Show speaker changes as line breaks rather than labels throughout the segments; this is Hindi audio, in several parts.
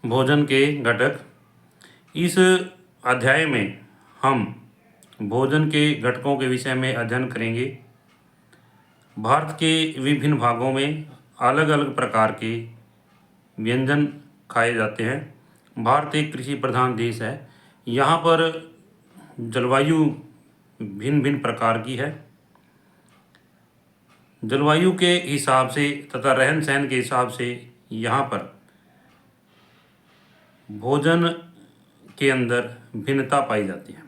भोजन के घटक। इस अध्याय में हम भोजन के घटकों के विषय में अध्ययन करेंगे। भारत के विभिन्न भागों में अलग अलग प्रकार के व्यंजन खाए जाते हैं। भारत एक कृषि प्रधान देश है। यहाँ पर जलवायु भिन्न भिन्न प्रकार की है। जलवायु के हिसाब से तथा रहन सहन के हिसाब से यहाँ पर भोजन के अंदर भिन्नता पाई जाती है।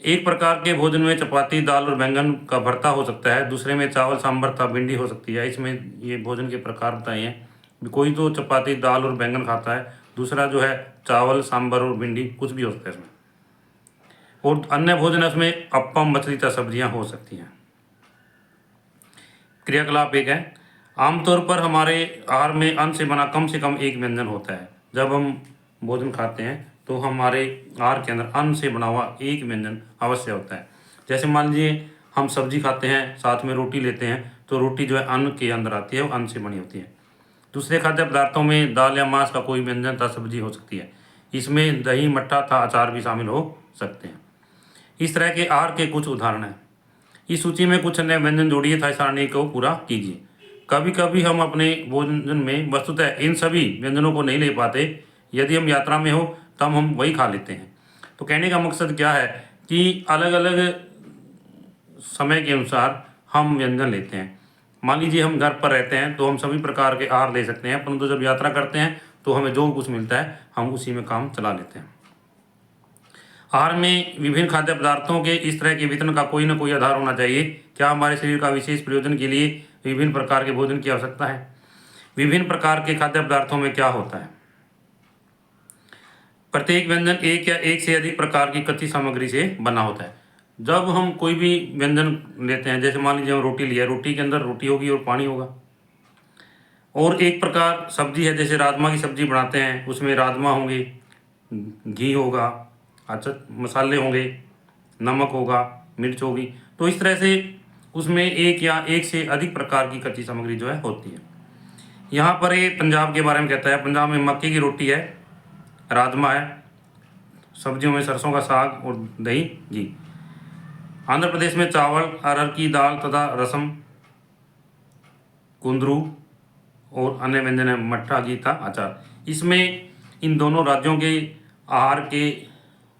एक प्रकार के भोजन में चपाती, दाल और बैंगन का भरता हो सकता है। दूसरे में चावल, सांभर तथा भिंडी हो सकती है। इसमें ये भोजन के प्रकार बताए हैं। कोई तो चपाती, दाल और बैंगन खाता है, दूसरा जो है चावल, सांभर और भिंडी, कुछ भी हो सकता है इसमें। और अन्य भोजन उसमें अप्पम, मछली तथा सब्जियां हो सकती हैं। क्रियाकलाप एक है। आमतौर पर हमारे आहार में अन्न से बना कम से कम एक व्यंजन होता है। जब हम भोजन खाते हैं तो हमारे आहार के अंदर अन्न से बना हुआ एक व्यंजन अवश्य होता है। जैसे मान लीजिए हम सब्जी खाते हैं, साथ में रोटी लेते हैं, तो रोटी जो है अन्न के अंदर आती है, वो अन्न से बनी होती है। दूसरे खाद्य पदार्थों में दाल या मांस का कोई व्यंजन तथा सब्जी हो सकती है। इसमें दही, मट्ठा तथा अचार भी शामिल हो सकते हैं। इस तरह के आहार के कुछ उदाहरण हैं। इस सूची में कुछ अन्य व्यंजन जोड़िए तथा सारणी को पूरा कीजिए। कभी कभी हम अपने भोजन में वस्तुतः इन सभी व्यंजनों को नहीं ले पाते। यदि हम यात्रा में हो तब हम वही खा लेते हैं। तो कहने का मकसद क्या है कि अलग अलग समय के अनुसार हम व्यंजन लेते हैं। मान लीजिए हम घर पर रहते हैं तो हम सभी प्रकार के आहार ले सकते हैं, परंतु जब यात्रा करते हैं तो हमें जो कुछ मिलता है हम उसी में काम चला लेते हैं। आहार में विभिन्न खाद्य पदार्थों के इस तरह के वितरण का कोई न कोई आधार होना चाहिए। क्या हमारे शरीर का विशेष प्रयोजन के लिए विभिन्न प्रकार के भोजन की आवश्यकता है? विभिन्न प्रकार के खाद्य पदार्थों में क्या होता है? प्रत्येक व्यंजन एक या एक से अधिक प्रकार की कच्ची सामग्री से बना होता है। जब हम कोई भी व्यंजन लेते हैं, जैसे मान लीजिए हम रोटी लिया, रोटी के अंदर रोटी होगी और पानी होगा। और एक प्रकार सब्जी है, जैसे राजमा की सब्जी बनाते हैं, उसमें राजमा होंगे, घी होगा, अच्छा मसाले होंगे, नमक होगा, मिर्च होगी। तो इस तरह से उसमें एक या एक से अधिक प्रकार की कच्ची सामग्री जो है होती है। यहाँ पर ये पंजाब के बारे में कहता है। पंजाब में मक्के की रोटी है, राजमा है, सब्जियों में सरसों का साग और दही, घी। आंध्र प्रदेश में चावल, अरहर की दाल तथा रसम, कुंदरू और अन्य व्यंजन है, मट्ठा, घी था, अचार। इसमें इन दोनों राज्यों के आहार के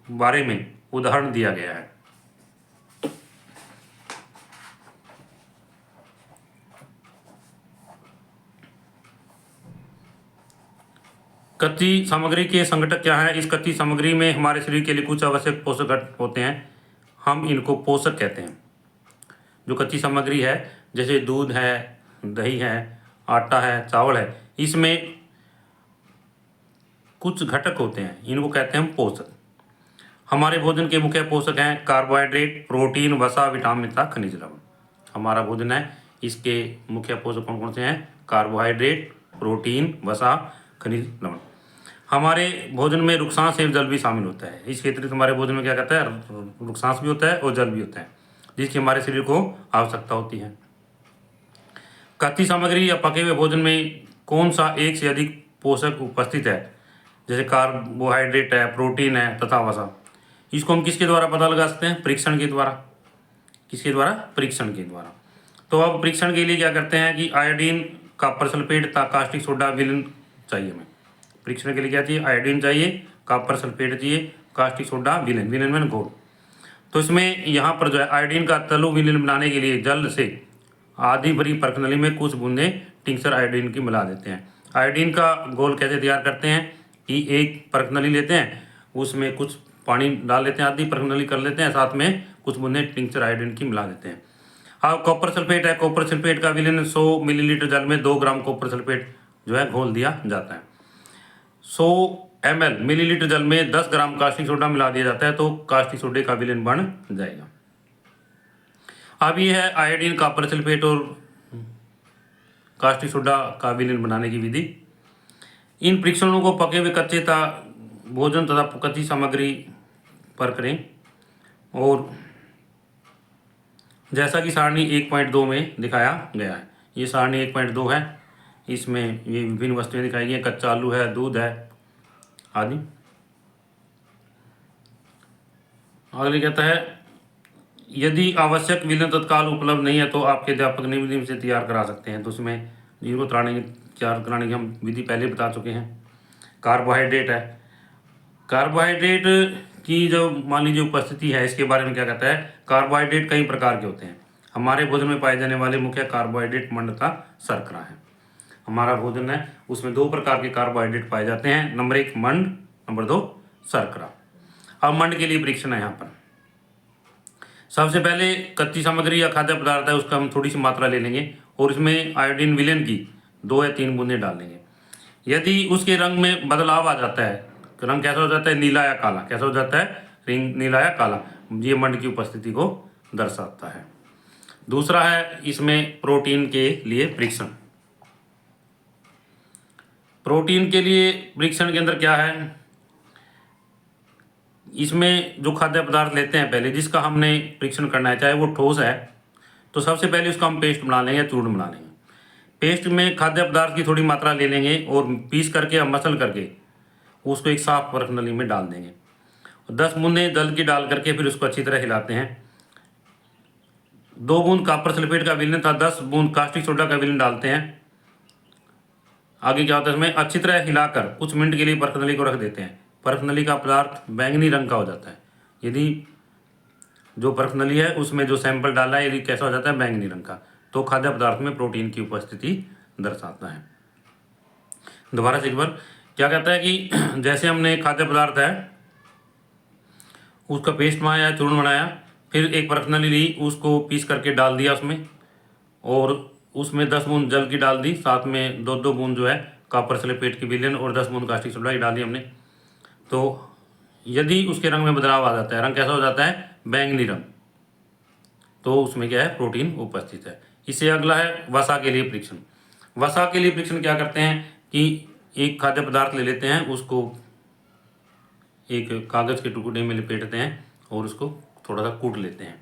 बारे में उदाहरण दिया गया है। कच्ची सामग्री के संघटक क्या है? इस कच्ची सामग्री में हमारे शरीर के लिए कुछ आवश्यक पोषक घटक होते हैं, हम इनको पोषक कहते हैं। जो कच्ची सामग्री है, जैसे दूध है, दही है, आटा है, चावल है, इसमें कुछ घटक होते हैं, इनको कहते हैं हम पोषक। हमारे भोजन के मुख्य पोषक हैं कार्बोहाइड्रेट, प्रोटीन, वसा, विटामिन तथा खनिज लवण। हमारा भोजन है, इसके मुख्य पोषक कौन कौन से हैं? कार्बोहाइड्रेट, प्रोटीन, वसा, खनिज लवण। हमारे भोजन में रुक्षांश एवं जल भी शामिल होता है। इस क्षेत्र हमारे भोजन में क्या कहता है? रुक्षांश भी होता है और जल भी होता है, जिसकी हमारे शरीर को आवश्यकता होती है। कच्ची सामग्री या पके हुए भोजन में कौन सा एक से अधिक पोषक उपस्थित है? जैसे कार्बोहाइड्रेट है, प्रोटीन है तथा वसा। इसको हम किसके द्वारा पता लगा सकते हैं? परीक्षण के द्वारा। किसके द्वारा? परीक्षण के द्वारा। तो अब परीक्षण के लिए क्या करते हैं कि आयोडीन, कॉपर सल्फेट तथा कास्टिक सोडा विलयन चाहिए हमें। परीक्षण के लिए क्या चाहिए? आयोडीन चाहिए, कॉपर सल्फेट चाहिए, कास्टिक सोडा विलयन, विलयन में घोल। तो इसमें यहाँ पर जो है आयोडीन का तलु विलयन बनाने के लिए जल से आधी भरी परखनली में कुछ बूंदे टिंक्चर आयोडीन की मिला देते हैं। आयोडीन का घोल कैसे तैयार करते हैं कि एक परखनली लेते हैं, उसमें कुछ पानी डाल लेते हैं, आधी परखनली कर लेते हैं, साथ में कुछ बूंदे टिंक्चर आयोडीन की मिला देते हैं। हाँ, कॉपर सल्फेट है। कॉपर सल्फेट का विलयन 100 मिलीलीटर जल में 2 ग्राम कॉपर सल्फेट जो है घोल दिया जाता है। 100 ml मिलीलीटर जल में 10 ग्राम कास्टिक सोडा मिला दिया जाता है, तो कास्टिक सोडे का विलयन बन जाएगा। अब ये है आयोडीन, कॉपर सल्फेट और कास्टिक सोडा का विलयन बनाने की विधि। इन परीक्षणों को पके हुए कच्चे भोजन तथा कच्ची सामग्री पर करें। और जैसा कि सारणी 1.2 में दिखाया गया है, ये सारणी 1.2 है। इसमें ये विभिन्न वस्तुएं दिखाई गई हैं, कच्चा आलू है, दूध है आदि। अगले कहता है यदि आवश्यक विलयन तत्काल उपलब्ध नहीं है तो आपके अध्यापक नई विधि से तैयार करा सकते हैं। तो उसमें जिनको तैयार कराने की हम विधि पहले बता चुके हैं। कार्बोहाइड्रेट है, कार्बोहाइड्रेट की जो मान लीजिए उपस्थिति है, इसके बारे में क्या कहता है, कार्बोहाइड्रेट कई प्रकार के होते हैं। हमारे भोजन में पाए जाने वाले मुख्य कार्बोहाइड्रेट मंड तथा शर्करा है। हमारा भोजन है उसमें 2 प्रकार के कार्बोहाइड्रेट पाए जाते हैं, नंबर 1 मंड, नंबर 2 शर्करा। अब मंड के लिए परीक्षण है। यहाँ पर सबसे पहले कच्ची सामग्री या खाद्य पदार्थ है, उसका हम थोड़ी सी मात्रा ले लेंगे और इसमें आयोडीन विलयन की 2 या 3 बूंदें डाल देंगे। यदि उसके रंग में बदलाव आ जाता है, रंग कैसा हो जाता है, नीला या काला, कैसा हो जाता है, रंग नीला या काला, ये मंड की उपस्थिति को दर्शाता है। दूसरा है इसमें प्रोटीन के लिए परीक्षण। प्रोटीन के लिए परीक्षण के अंदर क्या है, इसमें जो खाद्य पदार्थ लेते हैं पहले, जिसका हमने परीक्षण करना है, चाहे वो ठोस है तो सबसे पहले उसका हम पेस्ट बना लेंगे या चूर्ण बना लेंगे। पेस्ट में खाद्य पदार्थ की थोड़ी मात्रा ले लेंगे और पीस करके या मसल करके उसको एक साफ परख नली में डाल देंगे। 10 बूंदें जल की डाल करके फिर उसको अच्छी तरह हिलाते हैं। 2 बूंद कॉपर सल्फेट का विलयन था, 10 बूंद कास्टिक सोडा का विलयन डालते हैं। आगे क्या होता है, इसमें अच्छी तरह हिलाकर कुछ मिनट के लिए परख नली को रख देते हैं। परख नली का पदार्थ बैंगनी रंग का हो जाता है। यदि जो परख नली है उसमें जो सैंपल डाला है यदि कैसा हो जाता है, बैंगनी रंग का, तो खाद्य पदार्थ में प्रोटीन की उपस्थिति दर्शाता है। दोबारा से एक बार क्या कहता है कि जैसे हमने खाद्य पदार्थ है उसका पेस्ट बनाया, चूर्ण बनाया, फिर एक परख नली ली, उसको पीस करके डाल दिया उसमें, और उसमें 10 बूंद जल की डाल दी, साथ में 2-2 बूंद जो है कॉपर सल्फेट की विलयन और 10 बूंद कास्टिक सोडा की डाल दी हमने। तो यदि उसके रंग में बदलाव आ जाता है, रंग कैसा हो जाता है, बैंगनी रंग, तो उसमें क्या है, प्रोटीन उपस्थित है। इससे अगला है वसा के लिए परीक्षण। वसा के लिए परीक्षण क्या करते हैं कि एक खाद्य पदार्थ ले लेते हैं, उसको एक कागज़ के टुकड़े में लपेटते हैं और उसको थोड़ा सा कूट लेते हैं।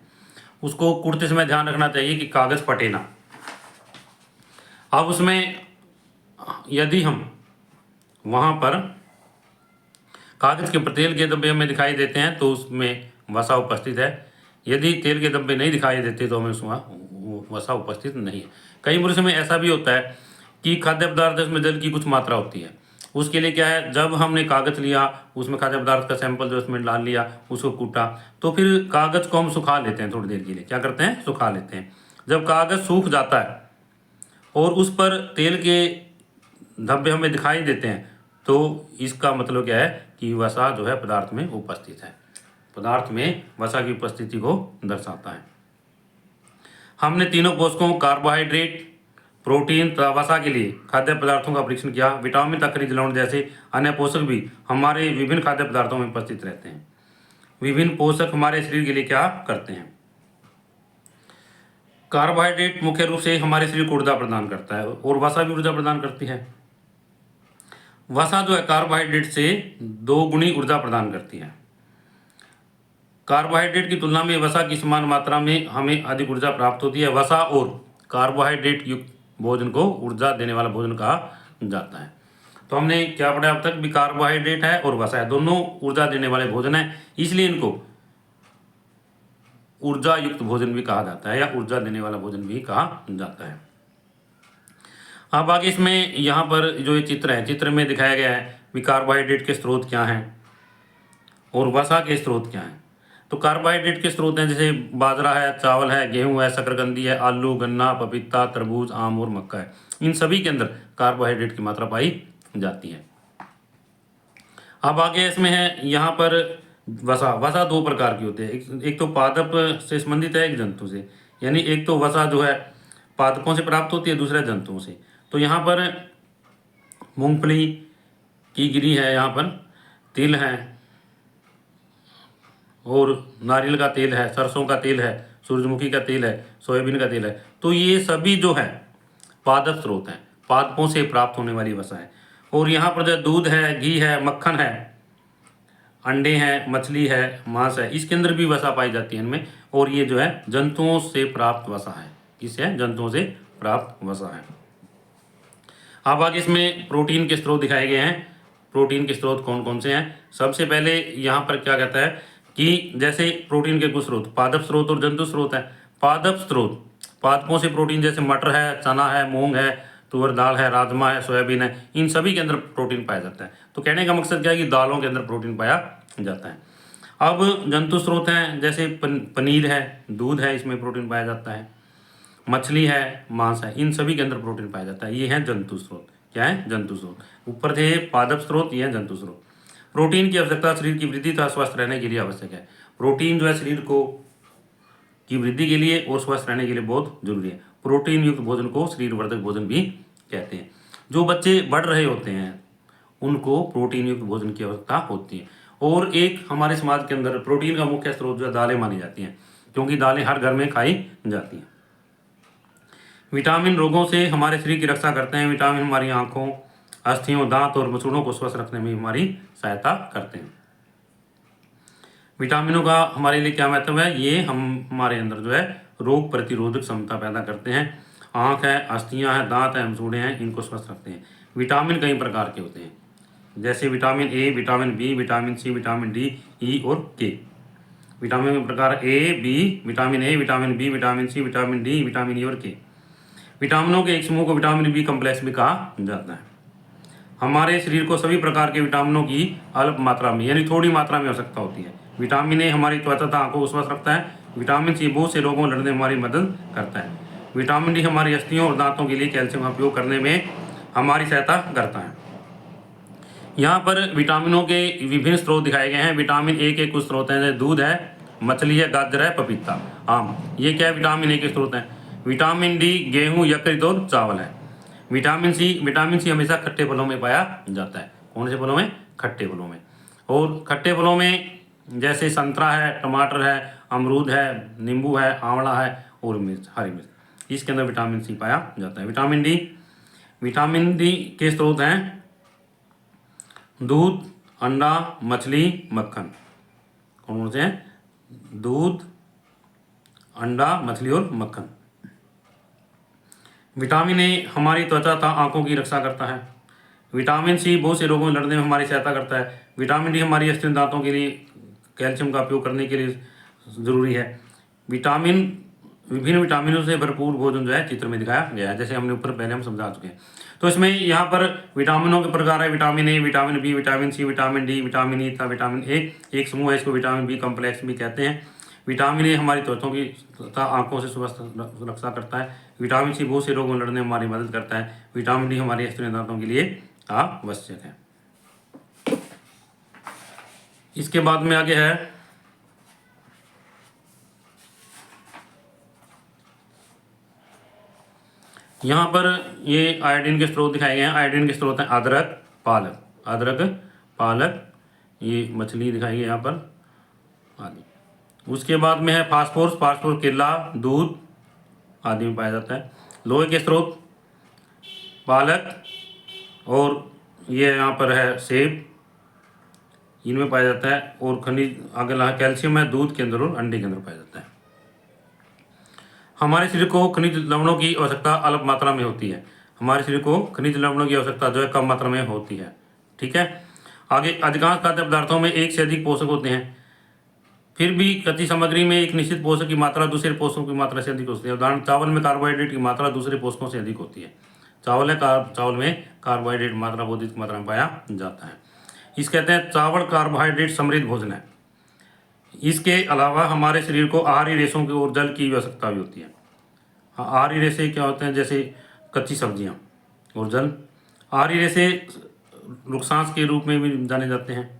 उसको कूटते समय ध्यान रखना चाहिए कि कागज़ फटे ना। अब उसमें यदि हम वहाँ पर कागज़ के तेल के धब्बे हमें दिखाई देते हैं तो उसमें वसा उपस्थित है। यदि तेल के धब्बे नहीं दिखाई देते तो हमें उसमें वसा उपस्थित नहीं है। कई बार में ऐसा भी होता है कि खाद्य पदार्थ उसमें जल की कुछ मात्रा होती है। उसके लिए क्या है, जब हमने कागज़ लिया, उसमें खाद्य पदार्थ का सैंपल जो उसमें डाल लिया, उसको कूटा, तो फिर कागज़ को हम सुखा लेते हैं। थोड़ी देर के लिए क्या करते हैं, सुखा लेते हैं। जब कागज़ सूख जाता है और उस पर तेल के धब्बे हमें दिखाई देते हैं तो इसका मतलब क्या है कि वसा जो है पदार्थ में उपस्थित है, पदार्थ में वसा की उपस्थिति को दर्शाता है। हमने तीनों पोषकों कार्बोहाइड्रेट, प्रोटीन तथा वसा के लिए खाद्य पदार्थों का परीक्षण किया। विटामिन तथा खनिज लवण जैसे अन्य पोषक भी हमारे विभिन्न खाद्य पदार्थों में उपस्थित रहते हैं। विभिन्न पोषक हमारे शरीर के लिए क्या करते हैं, कार्बोहाइड्रेट मुख्य रूप से हमारे शरीर को ऊर्जा प्रदान करता है और वसा भी ऊर्जा प्रदान करती है। वसा जो है कार्बोहाइड्रेट से 2 गुनी ऊर्जा प्रदान करती है। कार्बोहाइड्रेट की तुलना में वसा की समान मात्रा में हमें अधिक ऊर्जा प्राप्त होती है। वसा और कार्बोहाइड्रेट युक्त भोजन को ऊर्जा देने वाला भोजन कहा जाता है। तो हमने क्या पढ़ा अब तक भी, कार्बोहाइड्रेट है और वसा है, दोनों ऊर्जा देने वाले भोजन है, इसलिए इनको ऊर्जा युक्त भोजन भी कहा जाता है या ऊर्जा देने वाला भोजन भी कहा जाता है। अब आगे इसमें यहाँ पर जो ये चित्र है, चित्र में दिखाया गया है भी कार्बोहाइड्रेट के स्रोत क्या हैं और वसा के स्रोत क्या हैं। तो कार्बोहाइड्रेट के स्रोत हैं जैसे बाजरा है, चावल है, गेहूं है, शकरकंदी है, आलू, गन्ना, पपीता, तरबूज, आम और मक्का है। इन सभी के अंदर कार्बोहाइड्रेट की मात्रा पाई जाती है। अब आगे इसमें है यहाँ पर वसा। वसा 2 प्रकार की होती है, एक तो पादप से संबंधित है, एक जंतु से। यानी एक तो वसा जो है पादपों से प्राप्त होती है, दूसरा जंतुओं से। तो यहाँ पर मूंगफली की गिरी है, यहाँ पर तिल है और नारियल का तेल है, सरसों का तेल है, सूरजमुखी का तेल है, सोयाबीन का तेल है। तो ये सभी जो है पादप स्रोत हैं, पादपों से प्राप्त होने वाली वसा है। और यहाँ पर जो दूध है, घी है, मक्खन है, अंडे हैं, मछली है, मांस है, इसके अंदर भी वसा पाई जाती है इनमें। और ये जो है जंतुओं से प्राप्त वसा है, किससे है, जंतुओं से प्राप्त वसा है। अब आगे इसमें प्रोटीन के स्रोत दिखाए गए हैं। प्रोटीन के स्रोत कौन कौन से हैं? सबसे पहले यहाँ पर क्या कहता है कि जैसे प्रोटीन के कुछ स्रोत पादप स्रोत और जंतु स्रोत है। पादप स्रोत, पादपों से प्रोटीन जैसे मटर है, चना है, मूंग है, तुअर दाल है, राजमा है, सोयाबीन है, इन सभी के अंदर प्रोटीन पाया जाता है। तो कहने का मकसद क्या है कि दालों के अंदर प्रोटीन पाया जाता है। अब जंतु स्रोत हैं, जैसे पनीर है, दूध है, इसमें प्रोटीन पाया जाता है, मछली है, मांस है, इन सभी के अंदर प्रोटीन पाया जाता है। ये हैं जंतु स्रोत। क्या है? जंतु स्रोत। ऊपर थे पादप स्रोत, ये हैं जंतु स्रोत। प्रोटीन की आवश्यकता शरीर की वृद्धि तथा स्वस्थ रहने के लिए आवश्यक है। प्रोटीन जो है शरीर को की वृद्धि के लिए और स्वस्थ रहने के लिए बहुत जरूरी है। प्रोटीन युक्त भोजन को शरीर वर्धक भोजन भी कहते हैं। जो बच्चे बढ़ रहे होते हैं उनको प्रोटीन युक्त भोजन की आवश्यकता होती है। और एक हमारे समाज के अंदर प्रोटीन का मुख्य स्रोत जो है दालें मानी जाती हैं, क्योंकि दालें हर घर में खाई जाती हैं। विटामिन रोगों से हमारे शरीर की रक्षा करते हैं। विटामिन हमारी आंखों, अस्थियों, दांत और मसूड़ों को स्वस्थ रखने में हमारी सहायता करते हैं। विटामिनों का हमारे लिए क्या महत्व है? ये हमारे अंदर जो है रोग प्रतिरोधक क्षमता पैदा करते हैं। आंख है, अस्थियां हैं, दांत है, मसूड़े हैं, इनको स्वस्थ रखते हैं। विटामिन कई प्रकार के होते हैं, जैसे vitamin A, vitamin B, vitamin C, vitamin D, E और के। विटामिन के प्रकार A, B, vitamin A, vitamin B, vitamin C, vitamin D, vitamin E और के। विटामिनों के एक समूह को विटामिन बी कम्प्लेक्स भी कहा जाता है। हमारे शरीर को सभी प्रकार के विटामिनों की अल्प मात्रा में यानी थोड़ी मात्रा में आवश्यकता होती है। विटामिन ए हमारी त्वचा तथा आंखों को स्वस्थ रखता है। विटामिन सी बहुत से रोगों में लड़ने में हमारी मदद करता है। विटामिन डी हमारी अस्थियों और दांतों के लिए कैल्शियम का उपयोग करने में हमारी सहायता करता है। यहाँ पर विटामिनों के विभिन्न स्रोत दिखाए गए हैं। विटामिन ए के कुछ स्रोत हैं, जैसे दूध है, मछली है, गाजर है, पपीता, आम, ये क्या है? विटामिन ए के स्रोत हैं। विटामिन डी गेहूँ, यकृत और चावल है। विटामिन सी हमेशा खट्टे फलों में पाया जाता है। कौन से फलों में? खट्टे फलों में। और खट्टे फलों में जैसे संतरा है, टमाटर है, अमरूद है, नींबू है, आंवला है और मिर्च, हरी मिर्च, इसके अंदर विटामिन सी पाया जाता है। विटामिन डी के स्रोत हैं दूध, अंडा, मछली, मक्खन। कौन से हैं? दूध, अंडा, मछली और मक्खन। विटामिन ए हमारी त्वचा तथा आंखों की रक्षा करता है। विटामिन सी बहुत से रोगों में लड़ने में हमारी सहायता करता है। विटामिन डी हमारी अस्थियों, दांतों के लिए कैल्शियम का उपयोग करने के लिए जरूरी है। विभिन्न विटामिनों से भरपूर भोजन जो है चित्र में दिखाया गया है, जैसे हमने ऊपर पहले हम समझा चुके हैं। तो इसमें यहाँ पर विटामिनों के प्रकार है, vitamin A, vitamin B, vitamin C, vitamin D, vitamin E तथा विटामिन ए एक समूह है, इसको विटामिन बी कम्प्लेक्स भी कहते हैं। विटामिन ए हमारी त्वचा की तथा आंखों से स्वस्थ रक्षा करता है। विटामिन सी बहुत से रोगों में लड़ने में हमारी मदद करता है। विटामिन डी हमारी अस्थियों, दांतों के लिए आवश्यक है। इसके बाद में आगे है यहाँ पर ये आयोडीन के स्रोत दिखाए गए हैं। आयोडीन के स्रोत हैं अदरक, पालक, ये मछली दिखाई गई यहाँ पर आदि। उसके बाद में है फास्फोरस, केला, दूध आदि में पाया जाता है। लोहे के स्रोत पालक और ये यहाँ पर है सेब, इनमें पाया जाता है। और खनिज अगला कैल्शियम है दूध के अंदर और अंडे के अंदर पाया जाता है। हमारे शरीर को खनिज लवणों की आवश्यकता अल्प मात्रा में होती है। हमारे शरीर को खनिज लवणों की आवश्यकता जो है कम मात्रा में होती है। ठीक है। आगे अधिकांश खाद्य पदार्थों में एक से अधिक पोषक होते हैं, फिर भी कच्ची सामग्री में एक निश्चित पोषक की मात्रा दूसरे पोषकों की मात्रा से अधिक होती है। उदाहरण चावल में कार्बोहाइड्रेट की मात्रा दूसरे पोषकों से अधिक होती है। चावल में कार्बोहाइड्रेट मात्रा बहुत अधिक मात्रा में पाया जाता है। इस कहते हैं चावल कार्बोहाइड्रेट समृद्ध भोजन है। इसके अलावा हमारे शरीर को आहारी रेशों की और जल की आवश्यकता भी होती है। आहारी रेशे क्या होते हैं? जैसे कच्ची सब्जियां और जल। आहारी रेशे रुकसांस के रूप में भी जाने जाते हैं।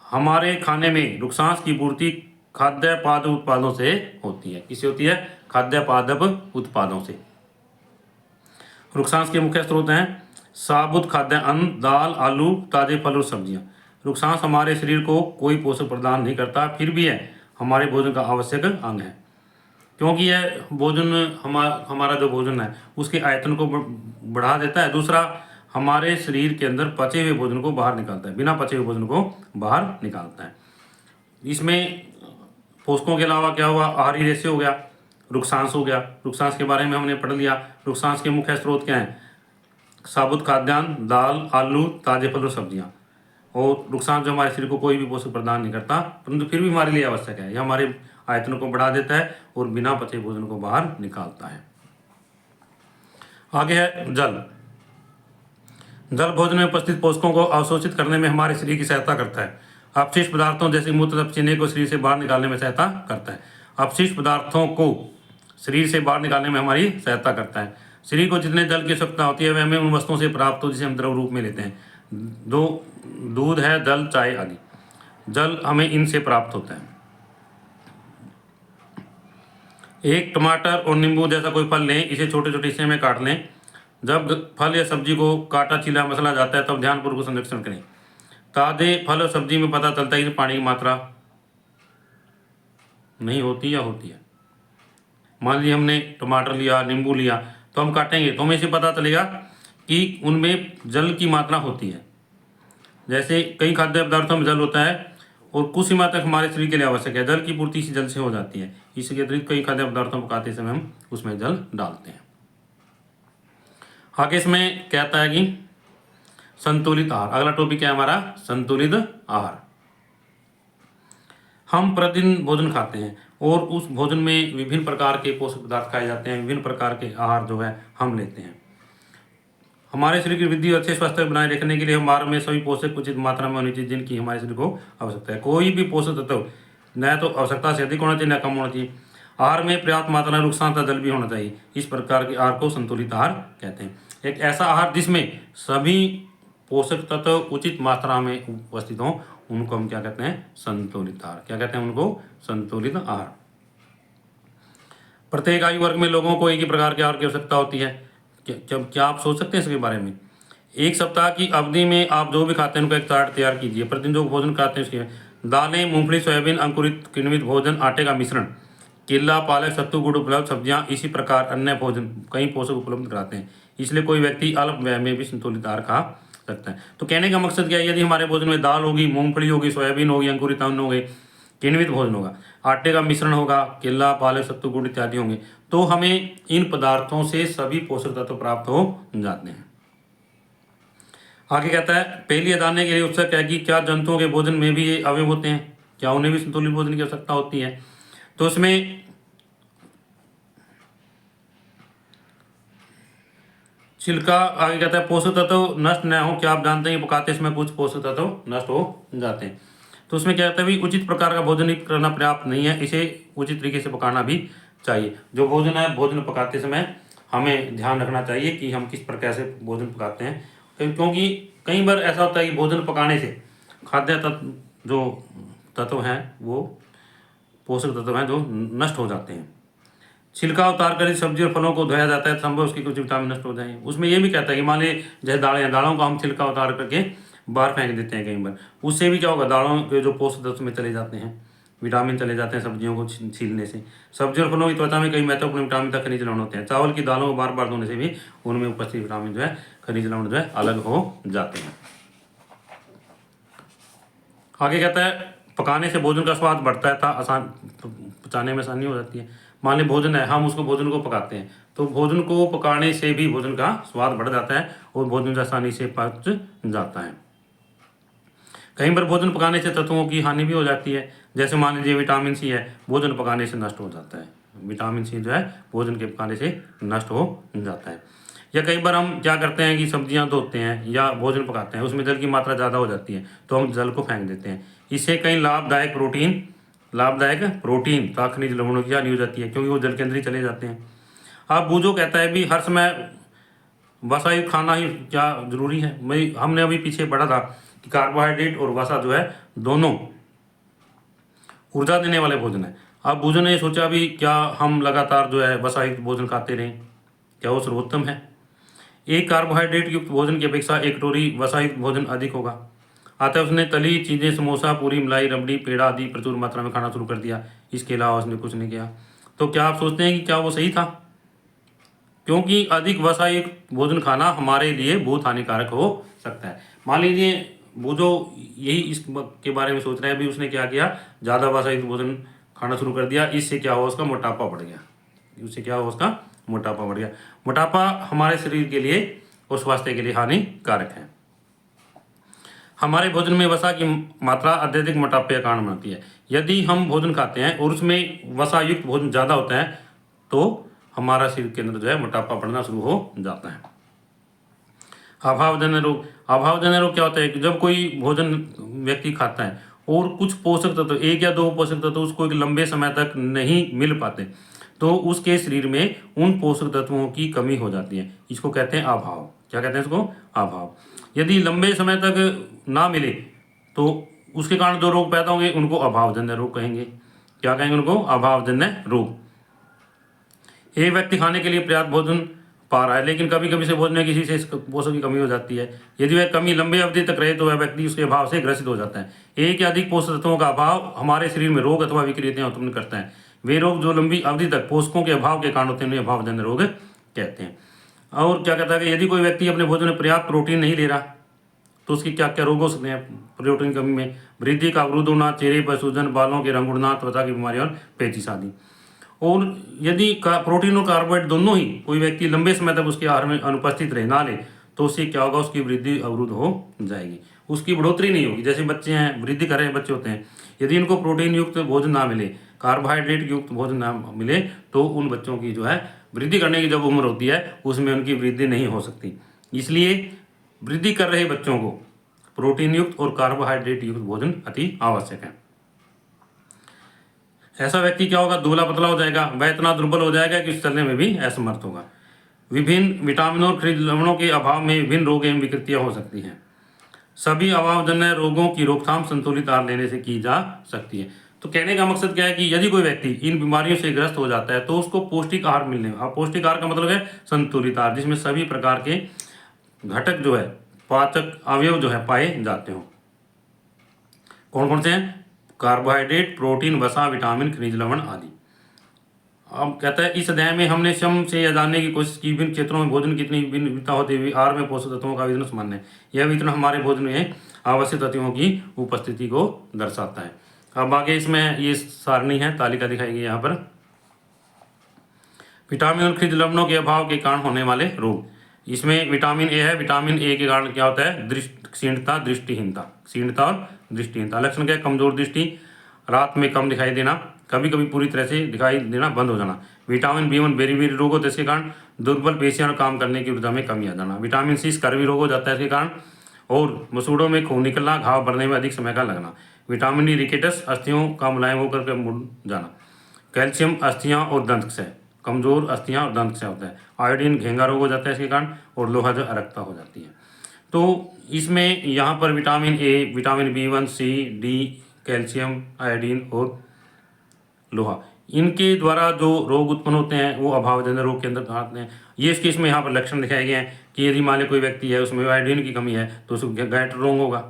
हमारे खाने में रुकसांस की पूर्ति खाद्य पादप उत्पादों से होती है। किससे होती है? खाद्य पादप उत्पादों से। रुकसांस के मुख्य स्रोत हैं साबुत खाद्य अन्न, दाल, आलू, ताजे फल और सब्जियां। रुकसांस हमारे शरीर को कोई पोषक प्रदान नहीं करता, फिर भी है हमारे भोजन का आवश्यक अंग है, क्योंकि यह भोजन हमारा जो भोजन है उसके आयतन को बढ़ा देता है। दूसरा, हमारे शरीर के अंदर पचे हुए भोजन को बाहर निकालता है, बिना पचे हुए भोजन को बाहर निकालता है। इसमें पोषकों के अलावा क्या हुआ? आहारी रेशे हो गया, रुकसांस हो गया। रुकसांस के बारे में हमने पढ़ लिया। रुकसांस के मुख्य स्रोत क्या हैं? साबुत खाद्यान्न, दाल, आलू, ताजे फल और सब्जियाँ। और नुकसान जो हमारे शरीर को कोई भी पोषक प्रदान नहीं करता, परंतु फिर भी हमारे लिए आवश्यक है। यह हमारे आयतन को बढ़ा देता है और बिना पचे भोजन को बाहर निकालता है। आगे है जल। जल भोजन में उपस्थित पोषकों को अवशोषित करने में हमारे शरीर की सहायता करता है। अपशिष्ट पदार्थों जैसे मूत्र तथा पसीने को शरीर से बाहर निकालने में सहायता करता है। अपशिष्ट पदार्थों को शरीर से बाहर निकालने में हमारी सहायता करता है। शरीर को जितने जल की आवश्यकता होती है वह हमें उन वस्तुओं से प्राप्त हो जिसे हम द्रव रूप में लेते हैं। दो दूध है, जल, चाय आदि। जल हमें इनसे प्राप्त होता है। एक टमाटर और नींबू जैसा कोई फल लें, इसे छोटे छोटे हिस्से में काट लें। जब फल या सब्जी को काटा छीला मसला जाता है तब ध्यानपूर्वक संरक्षण करें। ताजे फल और सब्जी में पता चलता है कि पानी की मात्रा नहीं होती या होती है। मान लीजिए हमने टमाटर लिया, नींबू लिया, तो हम काटेंगे तो हमें इसे पता चलेगा कि उनमें जल की मात्रा होती है। जैसे कई खाद्य पदार्थों में जल होता है और कुछ सीमा तक हमारे शरीर के लिए आवश्यक है। जल की पूर्ति इसी जल से हो जाती है। इसके अतिरिक्त कई खाद्य पदार्थों को पकाते समय हम उसमें जल डालते हैं। आगे इसमें कहता है कि संतुलित आहार। अगला टॉपिक है हमारा संतुलित आहार। हम प्रतिदिन भोजन खाते हैं और उस भोजन में विभिन्न प्रकार के पोषक पदार्थ खाए जाते हैं। विभिन्न प्रकार के आहार जो है हम लेते हैं। हमारे शरीर की वृद्धि और अच्छे स्वास्थ्य बनाए रखने के लिए हमारे में सभी पोषक उचित मात्रा में होनी चाहिए जिनकी हमारे शरीर को आवश्यकता है। कोई भी पोषक तत्व न तो आवश्यकता से अधिक होना चाहिए न कम होना चाहिए। आहार में पर्याप्त मात्रा में नुकसान का जल भी होना चाहिए। इस प्रकार के आहार को संतुलित आहार कहते हैं। एक ऐसा आहार जिसमें सभी पोषक तत्व उचित मात्रा में उपस्थित हों उनको हम क्या कहते हैं? संतुलित आहार। क्या कहते हैं उनको? संतुलित आहार। प्रत्येक आयु वर्ग में लोगों को एक ही प्रकार के आहार की आवश्यकता होती है। क्या आप सोच सकते हैं इसके बारे में? एक सप्ताह की अवधि में आप जो भी खाते हैं उनका एक चार्ट तैयार कीजिए। प्रतिदिन जो भोजन खाते हैं उसके दालें, मूंगफली, सोयाबीन, अंकुरित किण्वित भोजन, आटे का मिश्रण, केला, पालक, सत्तू, गुड़ उपलब्ध सब्जियां, इसी प्रकार अन्य भोजन कई पोषक उपलब्ध कराते हैं। इसलिए कोई व्यक्ति अल्प व्यय में भी संतुलित आहार खा सकता है। तो कहने का मकसद क्या है? यदि हमारे भोजन में दाल होगी, मूंगफली होगी, सोयाबीन होगी, अंकुरित अन्न होंगे, किण्वित भोजन होगा, आटे का मिश्रण होगा, केला, पालक, सत्तू, गुड़ इत्यादि होंगे, तो हमें इन पदार्थों से सभी पोषक तत्व प्राप्त हो जाते हैं। आगे कहता है पहले यह जानने के लिए उत्सुक है कि क्या जंतुओं के भोजन में भी ये अवयव होते हैं? क्या उन्हें भी संतुलित भोजन की आवश्यकता होती है? तो उसमें छिलका आगे कहता है पोषक तत्व नष्ट न हो। क्या आप जानते हैं पकाते समय कुछ पोषक तत्व नष्ट हो जाते हैं? तो उसमें क्या कहता है भी उचित प्रकार का भोजन करना पर्याप्त नहीं है, इसे उचित तरीके से पकाना भी चाहिए। जो भोजन है भोजन पकाते समय हमें ध्यान रखना चाहिए कि हम किस प्रकार से भोजन पकाते हैं, क्योंकि कई बार ऐसा होता है कि भोजन पकाने से खाद्य तत्व जो तत्व हैं वो पोषक तत्व हैं जो नष्ट हो जाते हैं। छिलका उतार कर सब्जी और फलों को धोया जाता है, संभव उसकी कुछ विटामिन नष्ट हो जाए। उसमें ये भी कहता है कि मान लीजिए जैसे दालें हैं, दालों को हम छिलका उतार करके बाहर फेंक देते हैं कई बार, उससे भी क्या होगा? दालों के जो पोषक तत्व में चले जाते हैं, विटामिन चले जाते हैं सब्जियों को छीलने से। सब्जी और फलों की त्वचा में कई महत्वपूर्ण विटामिन तक खनिज लवण होते हैं। चावल की दालों को बार बार धोने से भी उनमें उपस्थित विटामिन जो है खनिज लवण जो है अलग हो जाते हैं। आगे कहता है पकाने से भोजन का स्वाद बढ़ता है था आसान पचाने में आसानी हो जाती है। मान लीजिए भोजन है, हम उसको भोजन को पकाते हैं तो भोजन को पकाने से भी भोजन का स्वाद बढ़ जाता है और भोजन आसानी से पच जाता है। कई बार भोजन पकाने से तत्वों की हानि भी हो जाती है। जैसे मान लीजिए विटामिन सी है, भोजन पकाने से नष्ट हो जाता है। विटामिन सी जो है भोजन के पकाने से नष्ट हो जाता है। या कई बार हम क्या करते हैं कि सब्जियां धोते हैं या भोजन पकाते हैं, उसमें जल की मात्रा ज़्यादा हो जाती है तो हम जल को फेंक देते हैं। इससे कई लाभदायक प्रोटीन का खनिज लवणों की हानि हो जाती है क्योंकि वो जल के अंदर ही चले जाते हैं। अब बूझो कहता है भी हर समय वसायुक्त खाना ही क्या जरूरी है? हमने अभी पीछे पढ़ा था कि कार्बोहाइड्रेट और वसा जो है दोनों ऊर्जा देने वाले भोजन है। अब बूझो ने सोचा भी क्या हम लगातार जो है वसायुक्त भोजन खाते रहें, क्या वो सर्वोत्तम है? एक कार्बोहाइड्रेट युक्त भोजन की अपेक्षा एक कटोरी वसायुक्त भोजन अधिक होगा। अतः उसने तली चीज़ें, समोसा, पूरी, मलाई, रबड़ी, पेड़ा आदि प्रचुर मात्रा में खाना शुरू कर दिया। इसके अलावा उसने कुछ नहीं किया। तो क्या आप सोचते हैं कि क्या वो सही था? क्योंकि अधिक वसायुक्त भोजन खाना हमारे लिए बहुत हानिकारक हो सकता है। मान लीजिए वो जो यही इस के बारे में सोच रहे हैं, अभी उसने क्या किया? ज़्यादा वसायुक्त भोजन खाना शुरू कर दिया। इससे क्या हुआ? उसका मोटापा बढ़ गया। उससे क्या हुआ? उसका मोटापा बढ़ गया। मोटापा हमारे शरीर के लिए और स्वास्थ्य के लिए हानिकारक है। हमारे भोजन में वसा की मात्रा अत्यधिक मोटापे का कारण बनती है। यदि हम भोजन खाते हैं और उसमें वसा युक्त भोजन ज़्यादा होता है तो हमारा शरीर के अंदर जो है मोटापा बढ़ना शुरू हो जाता है। अभावजन्य रोग। अभावजन्य रोग क्या होता है कि जब कोई भोजन व्यक्ति खाता है और कुछ पोषक तत्व, एक या दो पोषक तत्व उसको एक लंबे समय तक नहीं मिल पाते, तो उसके शरीर में उन पोषक तत्वों की कमी हो जाती है। इसको कहते हैं अभाव। क्या कहते हैं इसको? अभाव। यदि लंबे समय तक ना मिले तो उसके कारण जो रोग पैदा होंगे उनको अभावजन्य रोग कहेंगे। क्या कहेंगे उनको? अभावजन्य रोग। एक व्यक्ति खाने के लिए पर्याप्त भोजन पा रहा है लेकिन कभी कभी से भोजन में किसी से पोषक की कमी हो जाती है। यदि वह कमी लंबी अवधि तक रहे तो वह व्यक्ति उसके अभाव से ग्रसित हो जाता है। एक या अधिक पोषक तत्वों का अभाव हमारे शरीर में रोग अथवा विकृतियां उत्पन्न करता है। वे रोग जो लंबी अवधि तक पोषकों के अभाव के कारण होते हैं उन्हें अभावजन्य रोग कहते हैं। और क्या कहता है कि यदि कोई व्यक्ति अपने भोजन में पर्याप्त प्रोटीन नहीं ले रहा तो उसकी क्या क्या रोग हो सकते हैं? प्रोटीन कमी में वृद्धि का अवरुद्ध होना, चेहरे पर सूजन, बालों के रंग उड़ना, त्वचा की बीमारी और पेचिश आदि। और यदि प्रोटीन और कार्बोहाइड्रेट दोनों ही कोई व्यक्ति लंबे समय तक उसके आहार में अनुपस्थित रहे ना ले तो उससे क्या होगा? उसकी वृद्धि अवरुद्ध हो जाएगी, उसकी बढ़ोतरी नहीं होगी। जैसे बच्चे हैं, वृद्धि कर रहे बच्चे होते हैं, यदि इनको प्रोटीन युक्त भोजन ना मिले, कार्बोहाइड्रेट युक्त भोजन ना मिले तो उन बच्चों की जो है वृद्धि करने की जब उम्र होती है उसमें उनकी वृद्धि नहीं हो सकती। इसलिए वृद्धि कर रहे बच्चों को प्रोटीन युक्त और कार्बोहाइड्रेट युक्त भोजन अति आवश्यक है। ऐसा व्यक्ति क्या होगा? दुबला पतला हो जाएगा, वह इतना दुर्बल हो जाएगा कि चलने में भी असमर्थ होगा। विभिन्न विटामिनों और खनिज लवणों के अभाव में विभिन्न रोग एवं विकृतियां हो सकती हैं। सभी अभावजन्य रोगों की रोकथाम संतुलित आहार लेने से की जा सकती है। तो कहने का मकसद क्या है कि यदि कोई व्यक्ति इन बीमारियों से ग्रस्त हो जाता है तो उसको पौष्टिक आहार मिलने। पौष्टिक आहार का मतलब है संतुलित आहार, जिसमें सभी प्रकार के घटक जो है, पाचक अवयव जो है पाए जाते हो। कौन कौन से हैं? कार्बोहाइड्रेट, प्रोटीन, वसा, विटामिन, खनिज लवण आदि। अब कहता है इस अध्याय में हमने श्रम से यह जानने की कोशिश की विभिन्न क्षेत्रों में भोजन कितनी विभिन्नता होती है, आहार में पोषक तत्वों का वितरण समान है। यह वितरण हमारे भोजन में आवश्यक तत्वों की उपस्थिति को दर्शाता है। अब आगे इसमें ये सारणी है, तालिका दिखाई गई यहाँ पर। विटामिन और खनिज लवणों के अभाव के कारण होने वाले रोग। इसमें विटामिन ए है। विटामिन ए के कारण क्या होता है? क्षीणता, दृष्टिहीनता। क्षीणता और दृष्टिहीनता लक्षण क्या है? कमजोर दृष्टि, रात में कम दिखाई देना, कभी कभी पूरी तरह से दिखाई देना बंद हो जाना। विटामिन B1 बेरी रोग होता है इसके कारण, दुर्बल पेशियां और काम करने की ऊर्जा में कमी आ जाना। विटामिन C स्कर्वी रोग हो जाता है इसके कारण, और मसूड़ों में खून निकलना, घाव भरने में अधिक समय का लगना। विटामिन D रिकेटस, अस्थियों का मुलायम होकर मुड़ जाना। कैल्शियम, अस्थियां और दंत क्षय, कमजोर अस्थियां और दंत क्षय होता है। आयोडीन, घेंगा रोग हो जाता है इसके कारण, और लोहा जो अरक्ता हो जाती है। तो इसमें यहाँ पर vitamin A, vitamin B1, C, D, calcium, iodine और लोहा, इनके द्वारा जो रोग उत्पन्न होते हैं वो अभावजन्य रोग के अंदर आते हैं। ये इसके इसमें यहाँ पर लक्षण दिखाए गए हैं कि यदि मान लो कोई व्यक्ति है उसमें आयोडीन की कमी है तो उसको गैस्ट्रो रोग होगा,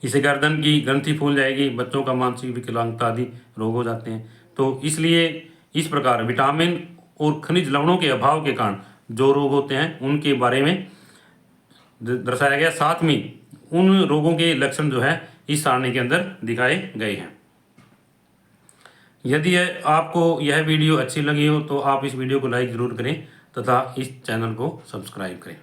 इससे गर्दन की ग्रंथि फूल जाएगी, बच्चों का मानसिक विकलांगता आदि रोग हो जाते हैं। तो इसलिए इस प्रकार विटामिन और खनिज लवणों के अभाव के कारण जो रोग होते हैं उनके बारे में दर्शाया गया। साथ में उन रोगों के लक्षण जो है इस सारणी के अंदर दिखाए गए हैं। यदि आपको यह वीडियो अच्छी लगी हो तो आप इस वीडियो को लाइक ज़रूर करें तथा इस चैनल को सब्सक्राइब करें।